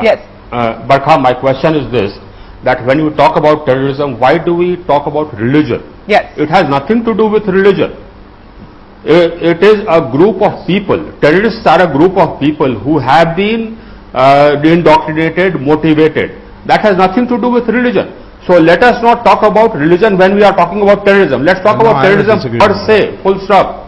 Yes. Barkha, my question is this, that when you talk about terrorism, why do we talk about religion? Yes. It has nothing to do with religion. It is a group of people. Terrorists are a group of people who have been indoctrinated, motivated. That has nothing to do with religion. So let us not talk about religion when we are talking about terrorism. Let's talk about terrorism per se, full stop.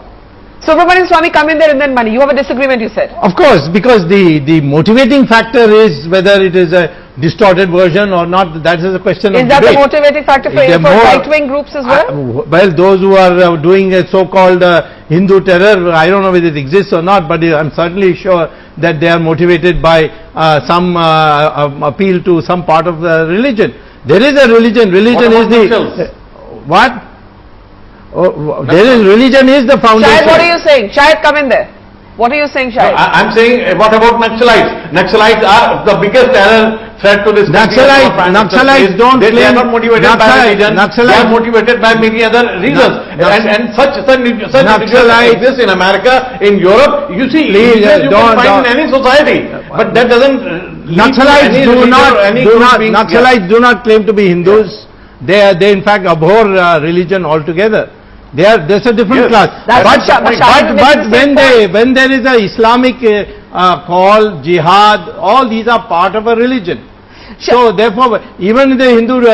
Subramanian, Swamy, come in there and then money. You have a disagreement, you said. Of course, because the motivating factor is whether it is a distorted version or not. That is a question of debate. Is that the motivating factor for right-wing groups as well? Well, those who are doing a so-called Hindu terror, I don't know whether it exists or not, but I'm certainly sure that they are motivated by some appeal to some part of the religion. There is a religion. Religion is the what? Oh, there is religion is the foundation. Shahid, what are you saying? Shahid, come in there. What are you saying, Shahid? No, I'm saying, what about Naxalites? Naxalites are the biggest terror threat to this country. Naxalites don't they are not motivated by religion. They are motivated by many other reasons. And such Naxalites exist in America, in Europe. You see, you can find in any society. But that doesn't. Naxalites do not claim to be Hindus. They in fact abhor religion altogether. There's a different class. But when there is a Islamic call, jihad, all these are part of a religion. So therefore, even the Hindu,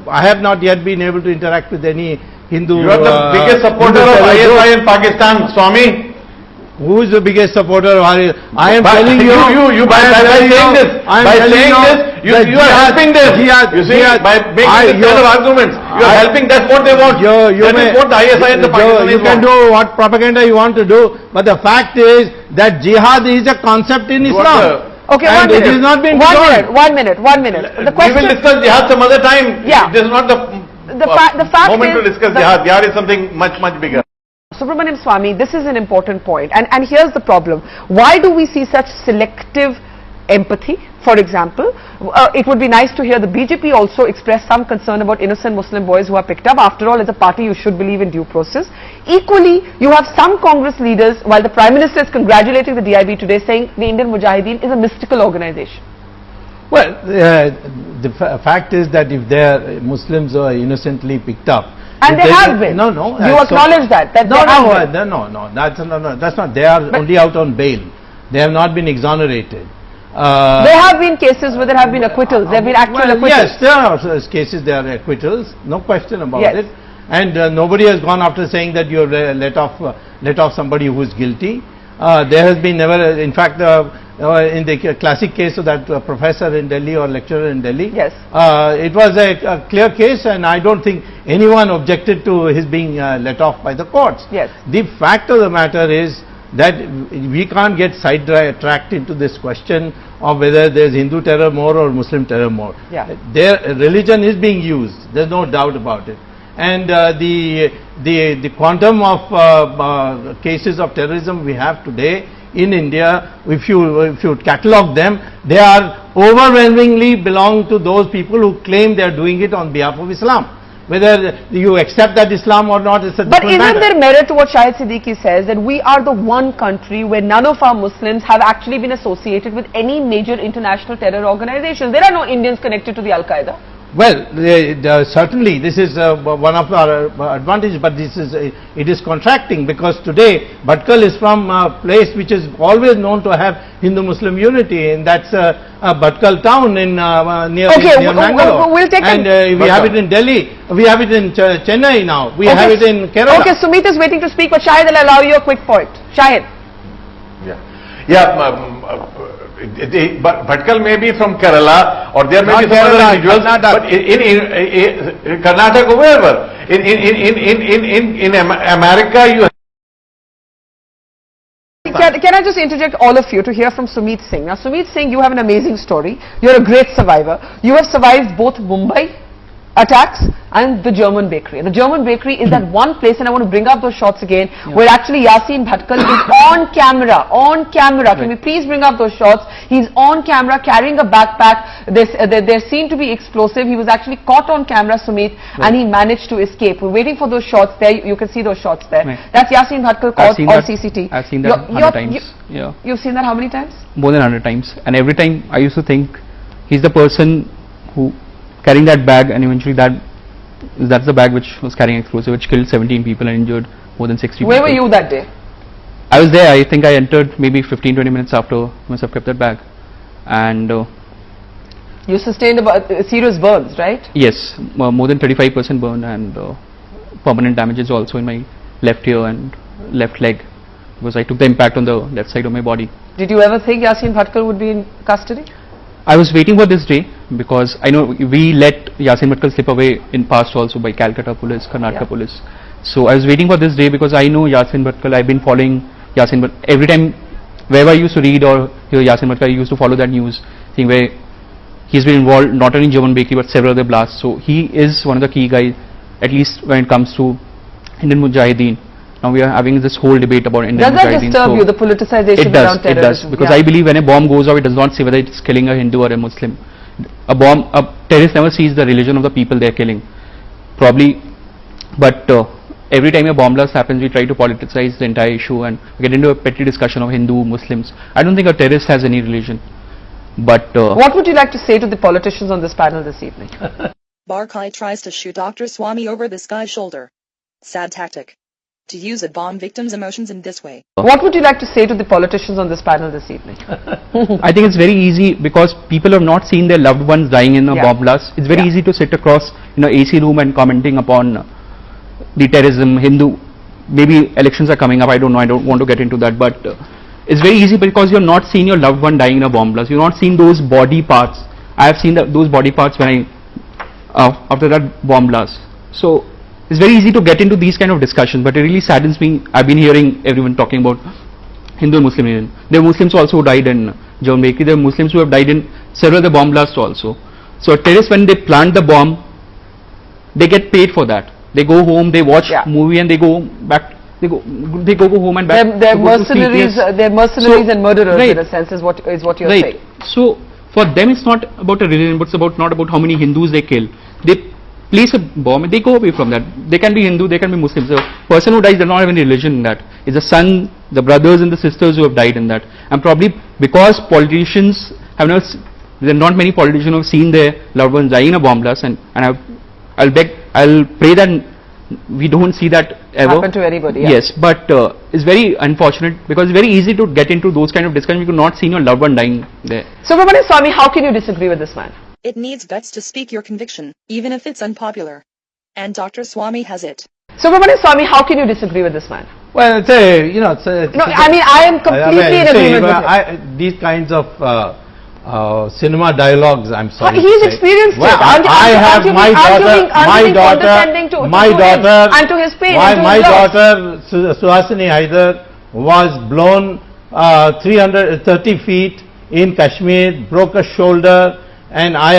I have not yet been able to interact with any Hindu. You are the biggest supporter of ISI in Pakistan, Swamy. Who is the biggest supporter of ISI? I am telling you. By saying this, you are helping this. You see, by making this kind of arguments, you are helping. That's what they want. That is what the ISI and the Pakistanis You can do what propaganda you want to do, but the fact is that jihad is a concept in Islam. Okay, and 1 minute. It is not been 1 minute. The question. We will discuss jihad some other time. Yeah. This is not the fact moment to discuss jihad. Jihad is something much bigger. Subramanian, Swamy, this is an important point, and here's the problem. Why do we see such selective empathy? For example, it would be nice to hear the BJP also express some concern about innocent Muslim boys who are picked up. After all, as a party, you should believe in due process. Equally, you have some Congress leaders, while the Prime Minister is congratulating the DIB today, saying the Indian Mujahideen is a mystical organization. Well, the fact is that if they are Muslims who are innocently picked up, and they have been. No. You acknowledge that No. That's not. They are only out on bail. They have not been exonerated. There have been cases where there have been acquittals. There have been actual acquittals. Yes, there are cases. There are acquittals. No question about it. And nobody has gone after saying that you have let off somebody who is guilty. There has been never. In fact, in the classic case of that professor in Delhi or lecturer in Delhi, yes, it was a clear case, and I don't think anyone objected to his being let off by the courts. Yes. The fact of the matter is that we can't get sidetracked into this question of whether there is Hindu terror more or Muslim terror more. Yeah. Their religion is being used. There is no doubt about it. And the quantum of cases of terrorism we have today in India, if you catalog them, they are overwhelmingly belong to those people who claim they are doing it on behalf of Islam. Whether you accept that Islam or not is a different matter. But isn't there merit to what Shahid Siddiqui says, that we are the one country where none of our Muslims have actually been associated with any major international terror organizations? There are no Indians connected to the Al-Qaeda. Well, certainly this is one of our advantages, but it is contracting, because today Bhatkal is from a place which is always known to have Hindu-Muslim unity, and that's Bhatkal town in near Mangalore. We'll take and we have it in Delhi, we have it in Chennai now, we have it in Kerala. Okay, Sumit is waiting to speak, but Shahid, I'll allow you a quick point. Shahid. Bhatkal may be from Kerala, or there may be some other individuals, but in Karnataka, wherever, in America, you. Can I just interject all of you to hear from Sumit Singh? Now, Sumit Singh, you have an amazing story. You're a great survivor. You have survived both Mumbai attacks and the German bakery. And the German bakery is at one place, and I want to bring up those shots again, where actually Yasin Bhatkal is on camera, Can we please bring up those shots? He's on camera carrying a backpack. There seemed to be explosive. He was actually caught on camera, Sumit, and he managed to escape. We're waiting for those shots there. You can see those shots there. That's Yasin Bhatkal caught on CCTV. I've seen that 100 times. You've seen that how many times? More than 100 times. And every time I used to think he's the person who carrying that bag, and eventually that's the bag which was carrying explosive, which killed 17 people and injured more than 60 people. Where were you that day? I was there. I think I entered maybe 15-20 minutes after I must have kept that bag. And you sustained about serious burns, right? Yes, more than 35% burn, and permanent damages also in my left ear and left leg, because I took the impact on the left side of my body. Did you ever think Yasin Bhatkal would be in custody? I was waiting for this day, because I know we let Yasin Bhatkal slip away in past also by Calcutta police, Karnataka police. So I was waiting for this day because I know Yasin Bhatkal. I've been following Yasin Bhatkal every time, wherever I used to read or hear Yasin Bhatkal, I used to follow that news thing where he's been involved not only in German bakery but several other blasts. So he is one of the key guys, at least when it comes to Indian Mujahideen. Now we are having this whole debate about Indian Mujahideen. Does that disturb you, the politicization around terrorism? It does, because I believe when a bomb goes off, it does not say whether it's killing a Hindu or a Muslim. A terrorist never sees the religion of the people they're killing. Probably, but every time a bomb blast happens, we try to politicize the entire issue and get into a petty discussion of Hindu, Muslims. I don't think a terrorist has any religion. But what would you like to say to the politicians on this panel this evening? Barkai tries to shoot Dr. Swamy over this guy's shoulder. Sad tactic. To use a bomb victim's emotions in this way. What would you like to say to the politicians on this panel this evening? I think it's very easy, because people have not seen their loved ones dying in a bomb blast. It's very easy to sit across in an AC room and commenting upon the terrorism, Hindu. Maybe elections are coming up, I don't know, I don't want to get into that, but it's very easy because you're not seeing your loved one dying in a bomb blast. You're not seeing those body parts. I have seen those body parts when after that bomb blast. So it's very easy to get into these kind of discussions, but it really saddens me. I've been hearing everyone talking about Hindu and Muslim Union. There are Muslims also who died in German bakery. There are Muslims who have died in several of the bomb blasts also. So terrorists, when they plant the bomb, they get paid for that. They go home, they watch movie, and they go back. They go home and back. They're mercenaries. They're mercenaries and murderers in a sense, is what you're saying. So for them, it's not about a religion, but it's not about how many Hindus they kill. They place a bomb and they go away from that. They can be Hindu, they can be Muslim. So person who dies does not have any religion in that. It's the son, the brothers and the sisters who have died in that. And probably because politicians have never, there are not many politicians who have seen their loved ones die in a bomb blast, and I'll pray that we don't see that ever happen to anybody. Yes, but it's very unfortunate, because it's very easy to get into those kind of discussions. You could not see your loved one dying there. Subramanian Swamy, how can you disagree with this man? It needs guts to speak your conviction, even if it's unpopular. And Dr. Swamy has it. Subramanian Swamy, how can you disagree with this man? Well, it's I mean, I am completely in agreement with you. These kinds of cinema dialogues, I'm sorry. He's experienced it. I have my daughter, and to his pain. My daughter, Suhasini Haidar, was blown 330 feet in Kashmir, broke a shoulder. And I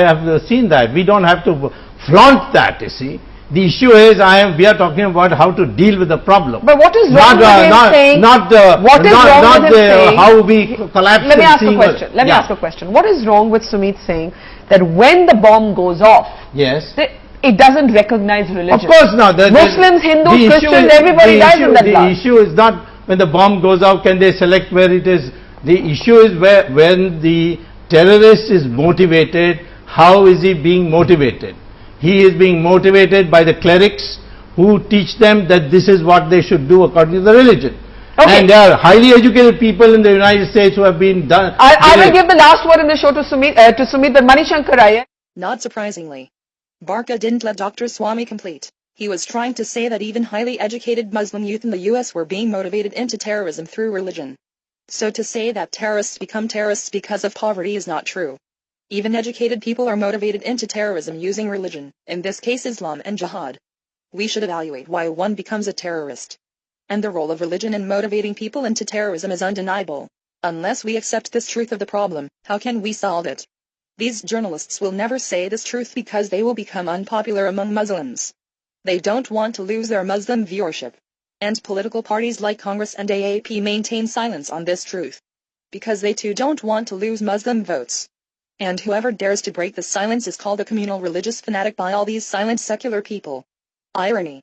have seen that. We don't have to flaunt that, you see. The issue is we are talking about how to deal with the problem. But what is wrong with him saying? How we collapse. Let me ask a question. Let me ask a question. What is wrong with Sumit saying that when the bomb goes off, it doesn't recognize religion? Of course not. Muslims, Hindus, Christians, everybody dies in that blast. The issue is not when the bomb goes off, can they select where it is. The issue is when the terrorist is motivated, how is he being motivated? He is being motivated by the clerics who teach them that this is what they should do according to the religion. And there are highly educated people in the United States who have been done. I will give the last word in the show to Sumit, but Manishankar Iyer. Not surprisingly, Barka didn't let Dr. Swamy complete. He was trying to say that even highly educated Muslim youth in the US were being motivated into terrorism through religion. So to say that terrorists become terrorists because of poverty is not true. Even educated people are motivated into terrorism using religion, in this case Islam and jihad. We should evaluate why one becomes a terrorist. And the role of religion in motivating people into terrorism is undeniable. Unless we accept this truth of the problem, how can we solve it? These journalists will never say this truth because they will become unpopular among Muslims. They don't want to lose their Muslim viewership. And political parties like Congress and AAP maintain silence on this truth. Because they too don't want to lose Muslim votes. And whoever dares to break the silence is called a communal religious fanatic by all these silent secular people. Irony.